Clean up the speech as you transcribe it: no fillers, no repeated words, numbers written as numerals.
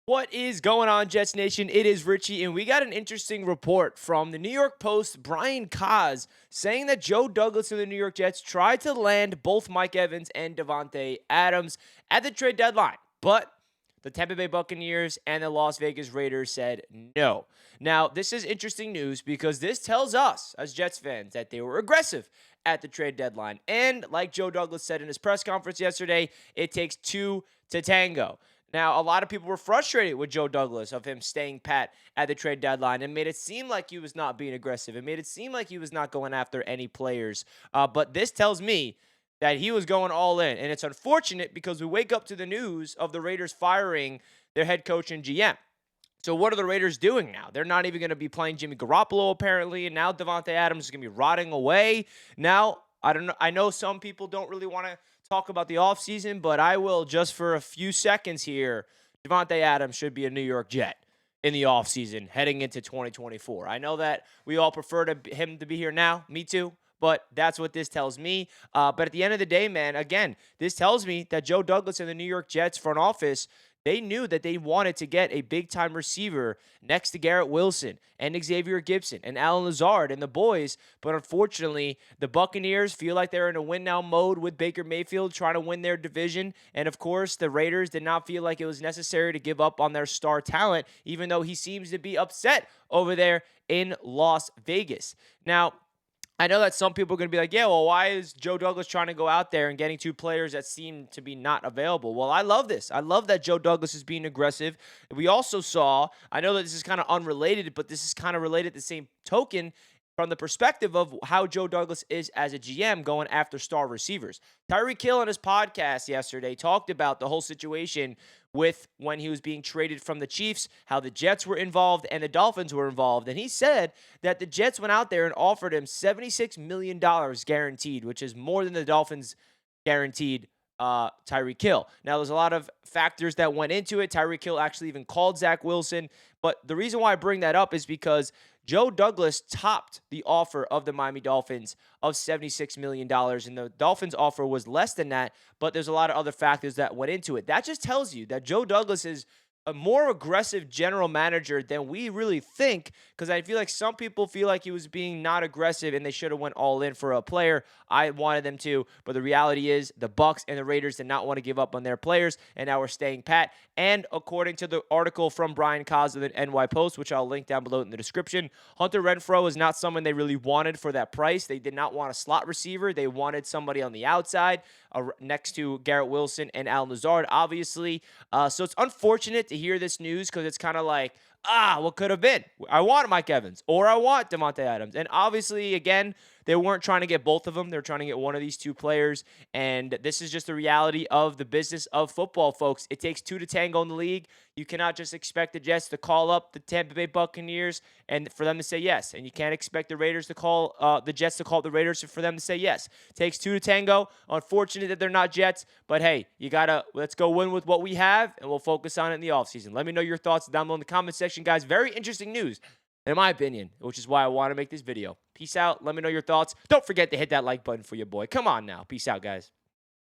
What is going on, Jets Nation? It is Richie, and we got an interesting report from the New York Post, Brian Kaz, saying that Joe Douglas and the New York Jets tried to land both Mike Evans and Davante Adams at the trade deadline, but the Tampa Bay Buccaneers and the Las Vegas Raiders said no. Now, this is interesting news because this tells us, as Jets fans, that they were aggressive at the trade deadline. And like Joe Douglas said in his press conference yesterday, it takes two to tango. Now, a lot of people were frustrated with Joe Douglas of him staying pat at the trade deadline and made it seem like he was not being aggressive. It made it seem like he was not going after any players. But this tells me that he was going all in. And it's unfortunate because we wake up to the news of the Raiders firing their head coach and GM. So what are the Raiders doing now? They're not even going to be playing Jimmy Garoppolo, apparently. And now Davante Adams is going to be rotting away. Now, I don't know. I know some people don't really want to talk about the offseason, but I will just for a few seconds here. Davante Adams should be a New York Jet in the offseason heading into 2024. I know that we all prefer him to be here now. Me too. But that's what this tells me. But at the end of the day, man, again, this tells me that Joe Douglas and the New York Jets front office, they knew that they wanted to get a big-time receiver next to Garrett Wilson and Xavier Gibson and Allen Lazard and the boys. But unfortunately, the Buccaneers feel like they're in a win-now mode with Baker Mayfield trying to win their division. And, of course, the Raiders did not feel like it was necessary to give up on their star talent, even though he seems to be upset over there in Las Vegas. Now, I know that some people are going to be like, yeah, well, why is Joe Douglas trying to go out there and getting two players that seem to be not available? Well, I love this. I love that Joe Douglas is being aggressive. We also saw, I know that this is kind of unrelated, but this is kind of related to the same token from the perspective of how Joe Douglas is as a GM going after star receivers. Tyreek Hill on his podcast yesterday talked about the whole situation with when he was being traded from the Chiefs, how the Jets were involved and the Dolphins were involved. And he said that the Jets went out there and offered him $76 million guaranteed, which is more than the Dolphins guaranteed Tyreek Hill. Now, there's a lot of factors that went into it. Tyreek Hill actually even called Zach Wilson. But the reason why I bring that up is because Joe Douglas topped the offer of the Miami Dolphins of $76 million, and the Dolphins' offer was less than that, but there's a lot of other factors that went into it. That just tells you that Joe Douglas is a more aggressive general manager than we really think, because I feel like some people feel like he was being not aggressive and they should have went all in for a player. I wanted them to, but the reality is the Bucs and the Raiders did not want to give up on their players, and now we're staying pat. And according to the article from Brian Kaz of the NY Post, which I'll link down below in the description, Hunter Renfrow is not someone they really wanted for that price. They did not want a slot receiver. They wanted somebody on the outside next to Garrett Wilson and Allen Lazard, obviously. So it's unfortunate to hear this news because it's kind of like, what could have been? I want Mike Evans or I want Davante Adams. And obviously, again, they weren't trying to get both of them. They're trying to get one of these two players. And this is just the reality of the business of football, folks. It takes two to tango in the league. You cannot just expect the Jets to call up the Tampa Bay Buccaneers and for them to say yes. And you can't expect the Raiders to call the Jets to call the Raiders for them to say yes. It takes two to tango. Unfortunate that they're not Jets. But hey, let's go win with what we have, and we'll focus on it in the offseason. Let me know your thoughts down below in the comment section, guys. Very interesting news, in my opinion, which is why I want to make this video. Peace out. Let me know your thoughts. Don't forget to hit that like button for your boy. Come on now. Peace out, guys.